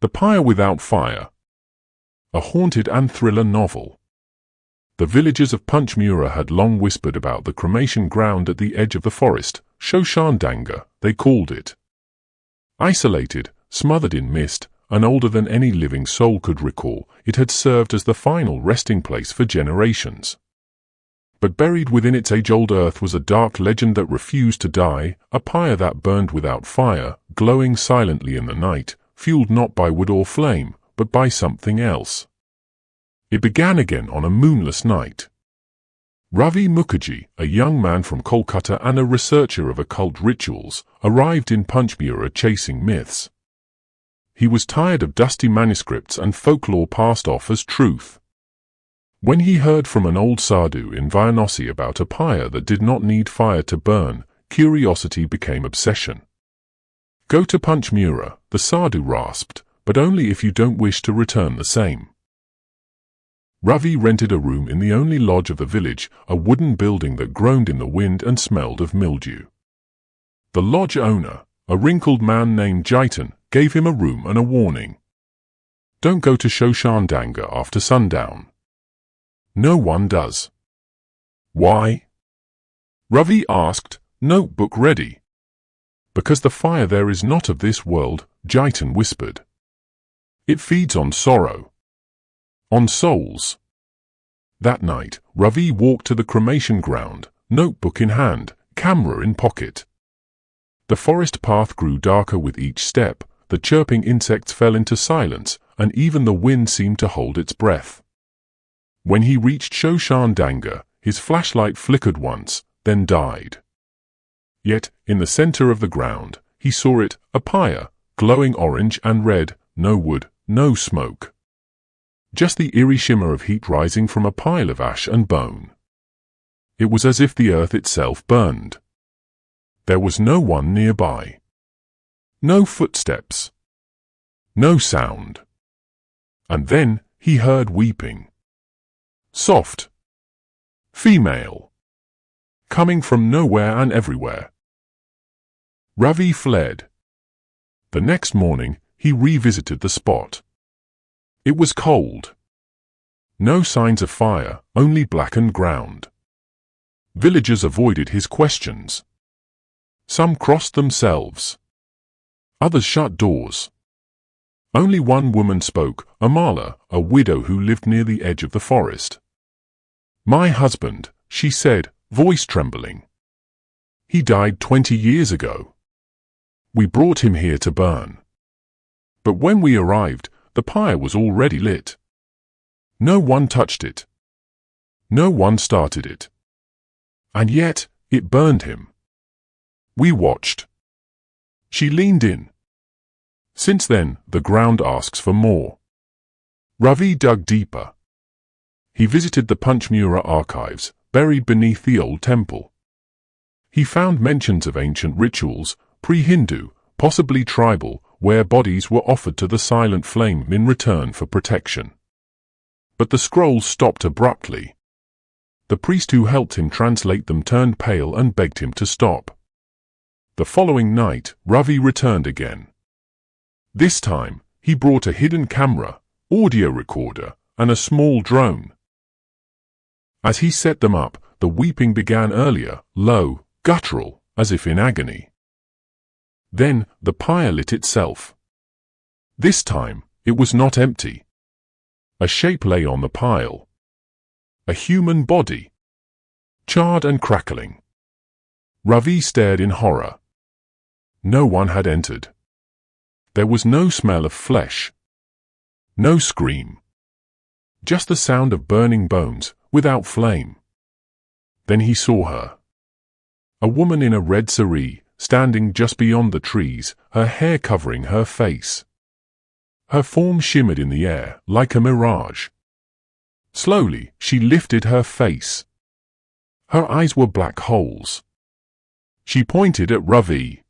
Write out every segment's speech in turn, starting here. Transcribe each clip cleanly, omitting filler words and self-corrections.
The Pyre Without Fire, a haunted and thriller novel. The villagers of Panchmura had long whispered about the cremation ground at the edge of the forest, Shankhadip, they called it. Isolated, smothered in mist, and older than any living soul could recall, it had served as the final resting place for generations. But buried within its age-old earth was a dark legend that refused to die, a pyre that burned without fire, glowing silently in the night, fueled not by wood or flame, but by something else. It began again on a moonless night. Ravi Mukherjee, a young man from Kolkata and a researcher of occult rituals, arrived in Panchmura chasing myths. He was tired of dusty manuscripts and folklore passed off as truth. When he heard from an old sadhu in Varanasi about a pyre that did not need fire to burn, curiosity became obsession. "Go to Panchmura," the sadhu rasped, "but only if you don't wish to return the same." Ravi rented a room in the only lodge of the village, a wooden building that groaned in the wind and smelled of mildew. The lodge owner, a wrinkled man named Jaitan, gave him a room and a warning. "Don't go to Shankhadip after sundown." No one does. "Why?" Ravi asked, notebook ready. "Because the fire there is not of this world," Jaitan whispered. "It feeds on sorrow. On souls." That night, Ravi walked to the cremation ground, notebook in hand, camera in pocket. The forest path grew darker with each step, the chirping insects fell into silence, and even the wind seemed to hold its breath. When he reached Shankhadip, his flashlight flickered once, then died. Yet, in the center of the ground, he saw it, a pyre, glowing orange and red, no wood, no smoke. Just the eerie shimmer of heat rising from a pile of ash and bone. It was as if the earth itself burned. There was no one nearby. No footsteps. No sound. And then he heard weeping. Soft. Female. Coming from nowhere and everywhere. Ravi fled. The next morning, he revisited the spot. It was cold. No signs of fire, only blackened ground. Villagers avoided his questions. Some crossed themselves. Others shut doors. Only one woman spoke, Amala, a widow who lived near the edge of the forest. "My husband," she said, voice trembling. "He died 20 years ago. We brought him here to burn. But when we arrived, the pyre was already lit. No one touched it. No one started it. And yet, it burned him. We watched." She leaned in. Since then, the ground asks for more. Ravi dug deeper. He visited the Panchmura archives, buried beneath the old temple. He found mentions of ancient rituals, pre-Hindu, possibly tribal, where bodies were offered to the silent flame in return for protection. But the scrolls stopped abruptly. The priest who helped him translate them turned pale and begged him to stop. The following night, Ravi returned again. This time, he brought a hidden camera, audio recorder, and a small drone. As he set them up, the weeping began earlier, low, guttural, as if in agony. Then, the pyre lit itself. This time, it was not empty. A shape lay on the pile. A human body. Charred and crackling. Ravi stared in horror. No one had entered. There was no smell of flesh. No scream. Just the sound of burning bones, without flame. Then he saw her. A woman in a red saree, standing just beyond the trees, her hair covering her face. Her form shimmered in the air, like a mirage. Slowly, she lifted her face. Her eyes were black holes. She pointed at Ravi.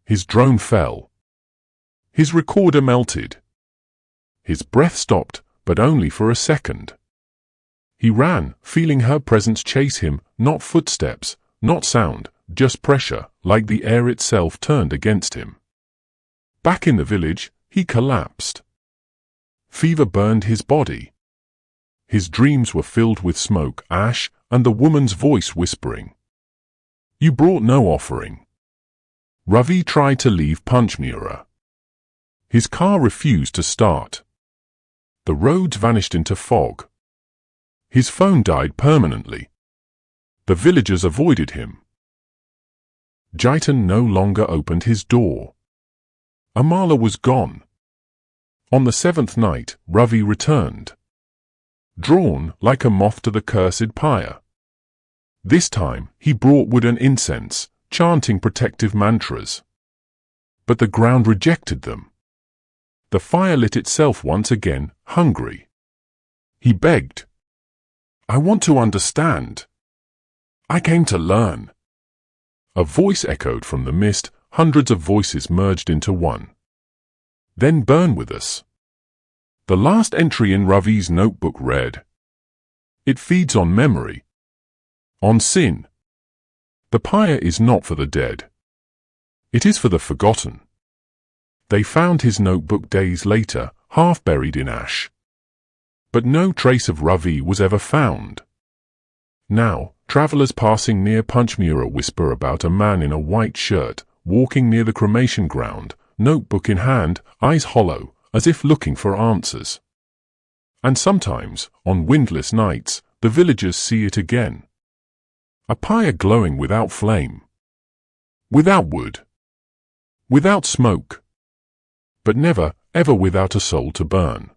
His drone fell. His recorder melted. His breath stopped, but only for a second. He ran, feeling her presence chase him, not footsteps, not sound, just pressure, like the air itself turned against him. Back in the village, he collapsed. Fever burned his body. His dreams were filled with smoke, ash, and the woman's voice whispering, "You brought no offering." Ravi tried to leave Panchmura. His car refused to start. The roads vanished into fog. His phone died permanently. The villagers avoided him. Jaitan no longer opened his door. Amala was gone. On the 7th night, Ravi returned, drawn like a moth to the cursed pyre. This time, he brought wood and incense, chanting protective mantras. But the ground rejected them. The fire lit itself once again, hungry. He begged, "I want to understand. I came to learn." A voice echoed from the mist, hundreds of voices merged into one. "Then burn with us." The last entry in Ravi's notebook read, "It feeds on memory, on sin. The pyre is not for the dead. It is for the forgotten." They found his notebook days later, half buried in ash. But no trace of Ravi was ever found. Now, travelers passing near Panchmura whisper about a man in a white shirt, walking near the cremation ground, notebook in hand, eyes hollow, as if looking for answers. And sometimes, on windless nights, the villagers see it again. A pyre glowing without flame, without wood, without smoke, but never, ever without a soul to burn.